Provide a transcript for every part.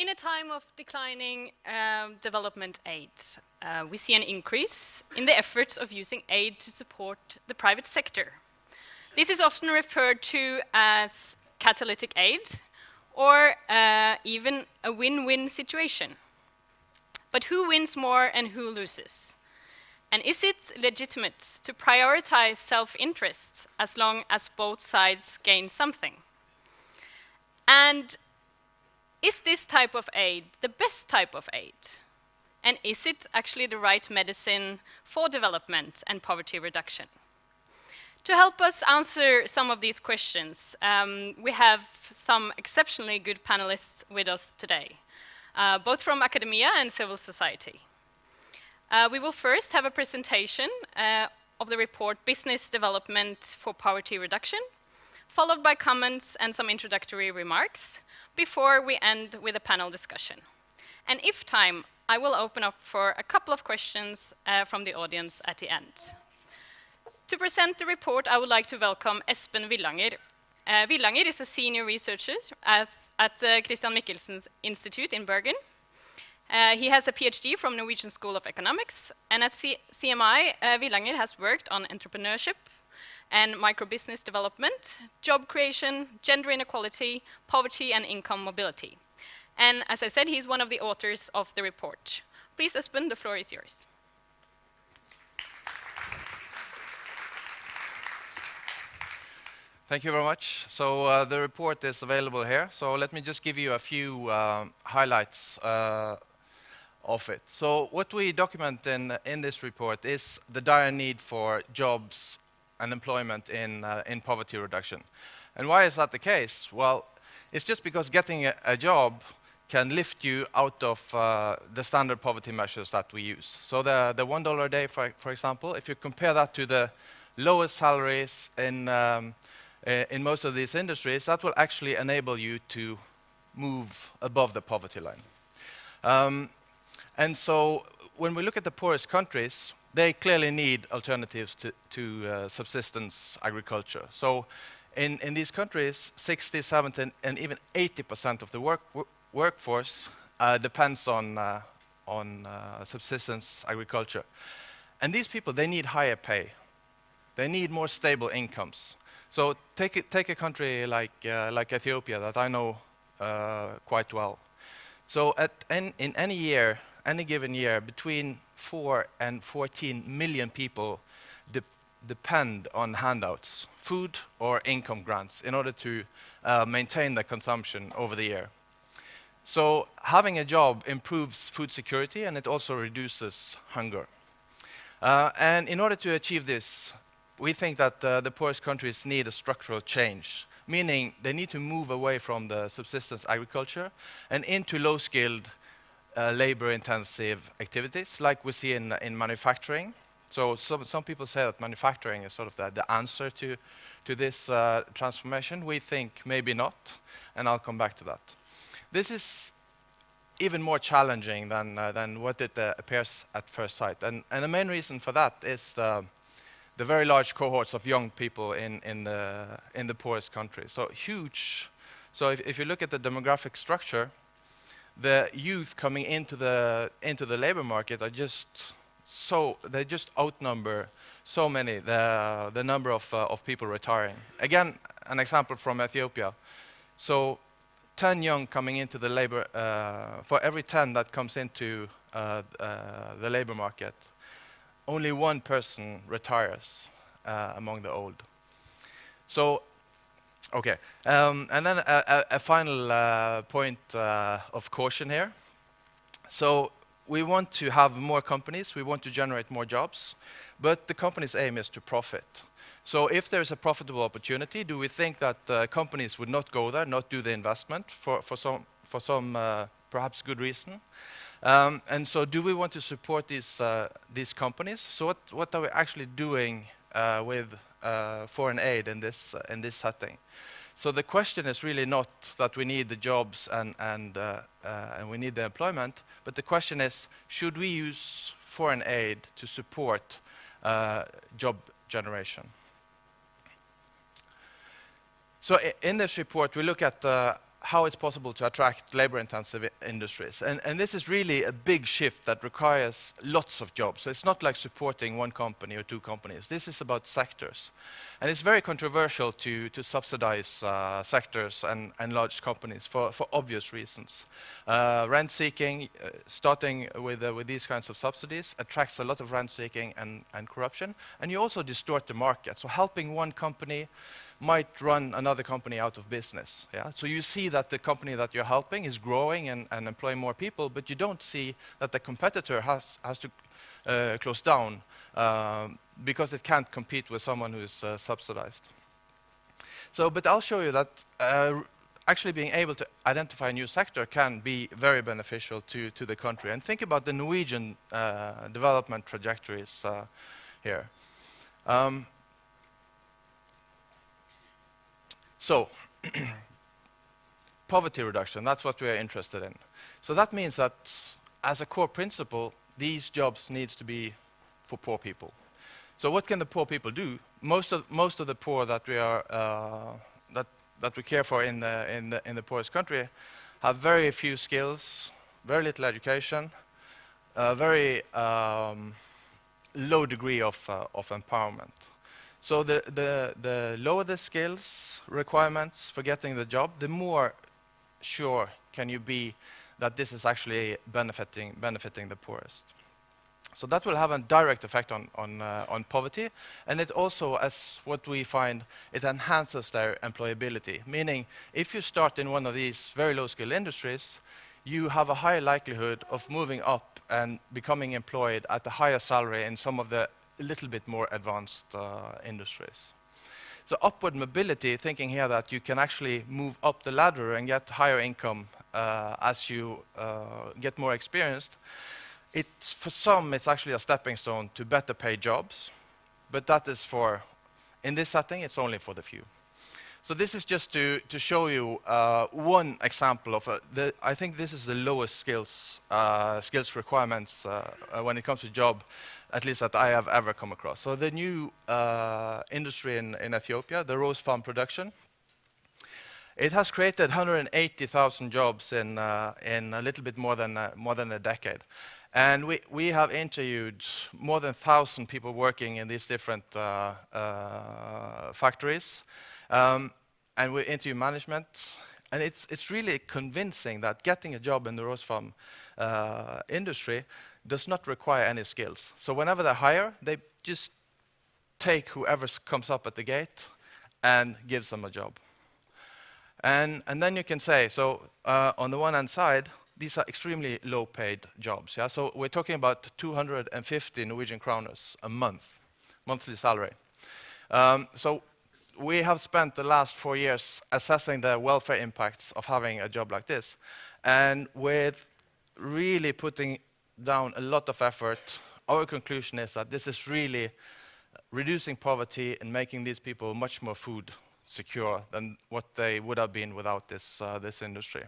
In a time of declining development aid, we see an increase in the efforts of using aid to support the private sector. This is often referred to as catalytic aid, or even a win-win situation. But who wins more and who loses? And is it legitimate to prioritize self-interests as long as both sides gain something? And is this type of aid the best type of aid? And is it actually the right medicine for development and poverty reduction? To help us answer some of these questions, we have some exceptionally good panelists with us today, both from academia and civil society. We will first have a presentation of the report Business Development for Poverty Reduction, followed by comments and some introductory remarks, before we end with a panel discussion. And if time, I will open up for a couple of questions from the audience at the end. To present the report, I would like to welcome Espen Villanger. Villanger is a senior researcher at Christian Michelsen's Institute in Bergen. He has a PhD from Norwegian School of Economics, and at CMI, Villanger has worked on entrepreneurship and micro-business development, job creation, gender inequality, poverty and income mobility. And as I said, he's one of the authors of the report. Please, Espen, the floor is yours. Thank you very much. So the report is available here. So let me just give you a few highlights of it. So what we document in this report is the dire need for jobs and employment in poverty reduction. And why is that the case? Well, it's just because getting a job can lift you out of the standard poverty measures that we use. So the $1 a day, for example, if you compare that to the lowest salaries in most of these industries, that will actually enable you to move above the poverty line. And so when we look at the poorest countries, they clearly need alternatives to subsistence agriculture. So in these countries, 60, 70, and even 80% of the workforce depends on subsistence agriculture. And these people, they need higher pay. They need more stable incomes. So take a country like Ethiopia that I know quite well. So in any given year, between 4 and 14 million people depend on handouts, food or income grants, in order to maintain their consumption over the year. So having a job improves food security, and it also reduces hunger. And in order to achieve this, we think that the poorest countries need a structural change, meaning they need to move away from the subsistence agriculture and into low-skilled, labor-intensive activities, like we see in manufacturing. So some people say that manufacturing is sort of the answer to this transformation. We think maybe not, and I'll come back to that. This is even more challenging than what it appears at first sight, and the main reason for that is the very large cohorts of young people in the poorest countries. So huge. So if you look at the demographic structure, the youth coming into the labor market are they just outnumber so many the number of people retiring. Again, an example from Ethiopia. So 10 young coming into the labor, for every 10 that comes into the labor market, only one person retires among the old. So, okay. And then a final point of caution here. So we want to have more companies, we want to generate more jobs, but the company's aim is to profit. So if there's a profitable opportunity, do we think that companies would not go there, not do the investment for some perhaps good reason? And so do we want to support these companies? So what are we actually doing with foreign aid in this setting? So the question is really not that we need the jobs and we need the employment, but the question is, should we use foreign aid to support job generation? So in this report, we look at how it's possible to attract labor-intensive industries. And this is really a big shift that requires lots of jobs. So it's not like supporting one company or two companies. This is about sectors. And it's very controversial to subsidize sectors and large companies for obvious reasons. Rent-seeking, starting with these kinds of subsidies, attracts a lot of rent-seeking and corruption. And you also distort the market. So helping one company might run another company out of business. Yeah? So you see that the company that you're helping is growing and employing more people, but you don't see that the competitor has to close down because it can't compete with someone who is subsidized. So, but I'll show you that actually being able to identify a new sector can be very beneficial to the country. And think about the Norwegian development trajectories here. So, poverty reduction, that's what we are interested in. So that means that as a core principle, these jobs needs to be for poor people. So what can the poor people do? Most of the poor that we are that we care for in the poorest country have very few skills, very little education, a very low degree of empowerment. So the lower the skills requirements for getting the job, the more sure can you be that this is actually benefiting the poorest. So that will have a direct effect on poverty, and it also, as what we find, it enhances their employability. Meaning, if you start in one of these very low-skilled industries, you have a higher likelihood of moving up and becoming employed at a higher salary in some of the little bit more advanced industries. So upward mobility, thinking here that you can actually move up the ladder and get higher income as you get more experienced, for some it's actually a stepping stone to better paid jobs, but that is in this setting, it's only for the few. So this is just to show you one example of I think this is the lowest skills requirements when it comes to job, at least that I have ever come across. So the new industry in Ethiopia, the rose farm production, it has created 180,000 jobs in a little bit more than a decade. And we have interviewed more than 1,000 people working in these different factories. And we interview management, and it's really convincing that getting a job in the rose farm industry does not require any skills. So whenever they hire, they just take whoever comes up at the gate and gives them a job. And then you can say, so on the one hand side, these are extremely low-paid jobs. Yeah? So we're talking about 250 Norwegian kroners a month, monthly salary. So we have spent the last 4 years assessing the welfare impacts of having a job like this. And with really putting down a lot of effort, our conclusion is that this is really reducing poverty and making these people much more food secure than what they would have been without this industry.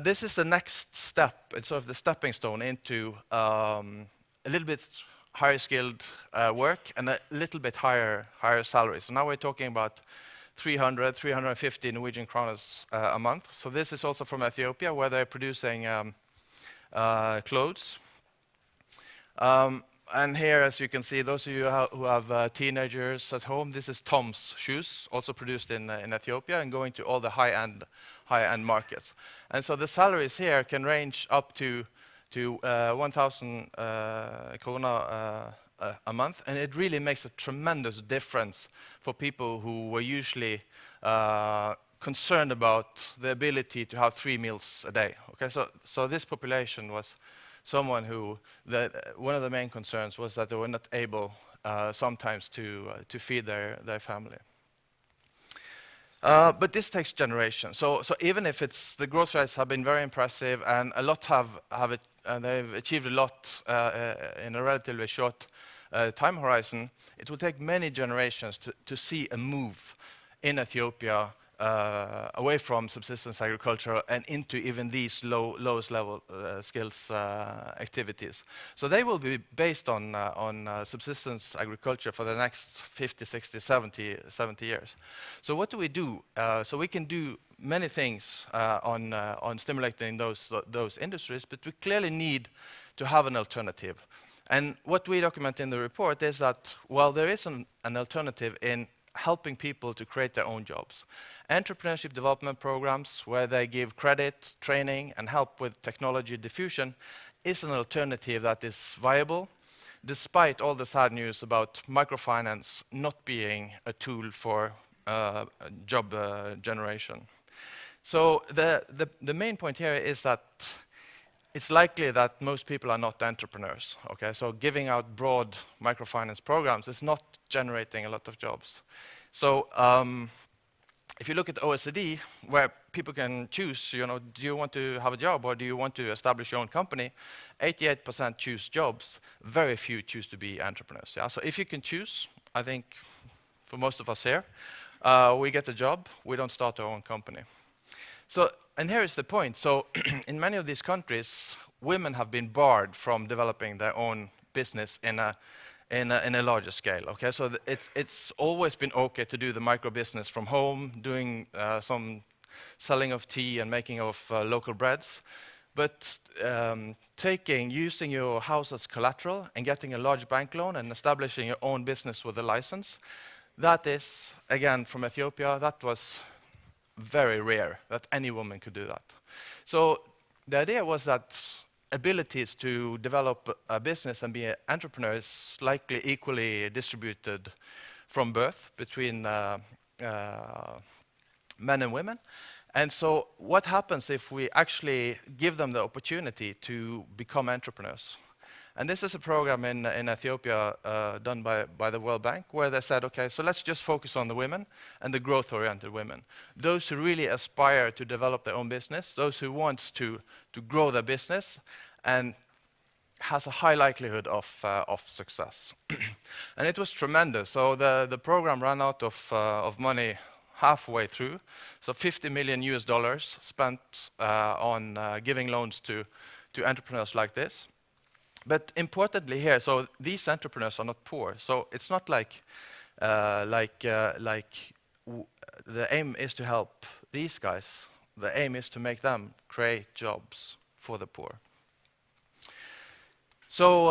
This is the next step. It's sort of the stepping stone into a little bit higher skilled work and a little bit higher salary. So now we're talking about 350 Norwegian kroners a month. So this is also from Ethiopia, where they're producing clothes. And here, as you can see, those of you who have teenagers at home, this is Tom's shoes, also produced in Ethiopia and going to all the high-end markets. And so the salaries here can range up to 1,000 krona a month, and it really makes a tremendous difference for people who were usually concerned about the ability to have 3 meals a day. Okay, so this population was someone who one of the main concerns was that they were not able sometimes to feed their family. But this takes generations. So even if the growth rates have been very impressive and a lot they've achieved a lot in a relatively short time horizon, it will take many generations to see a move in Ethiopia away from subsistence agriculture and into even these lowest level skills activities. So they will be based on subsistence agriculture for the next 50, 60, 70 years. So what do we do? So we can do many things on stimulating those industries, but we clearly need to have an alternative. And what we document in the report is that, well, there is an alternative in helping people to create their own jobs. Entrepreneurship development programs where they give credit, training, and help with technology diffusion is an alternative that is viable, despite all the sad news about microfinance not being a tool for job generation. So the main point here is that it's likely that most people are not entrepreneurs. Okay, so giving out broad microfinance programs is not generating a lot of jobs. So if you look at OECD, where people can choose, you know, do you want to have a job or do you want to establish your own company? 88% choose jobs. Very few choose to be entrepreneurs. Yeah? So if you can choose, I think for most of us here, we get a job. We don't start our own company. So, and here is the point. So in many of these countries, women have been barred from developing their own business in a larger scale. Okay, so it's always been okay to do the micro business from home, doing some selling of tea and making of local breads. But using your house as collateral and getting a large bank loan and establishing your own business with a license, that is, again, from Ethiopia, that was very rare that any woman could do that. So the idea was that abilities to develop a business and be an entrepreneur is likely equally distributed from birth between men and women. And so what happens if we actually give them the opportunity to become entrepreneurs? And this is a program in Ethiopia done by the World Bank, where they said, okay, so let's just focus on the women and the growth-oriented women. Those who really aspire to develop their own business, those who want to grow their business, and has a high likelihood of success. And it was tremendous. So the program ran out of money halfway through. So $50 million spent on giving loans to entrepreneurs like this. But importantly here, so these entrepreneurs are not poor. So it's not like the aim is to help these guys. The aim is to make them create jobs for the poor. So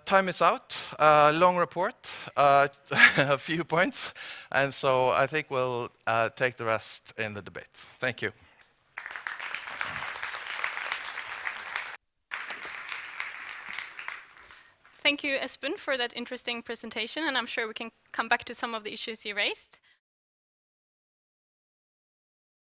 time is out. Long report, a few points, and so I think we'll take the rest in the debate. Thank you. Thank you, Espen, for that interesting presentation, and I'm sure we can come back to some of the issues you raised.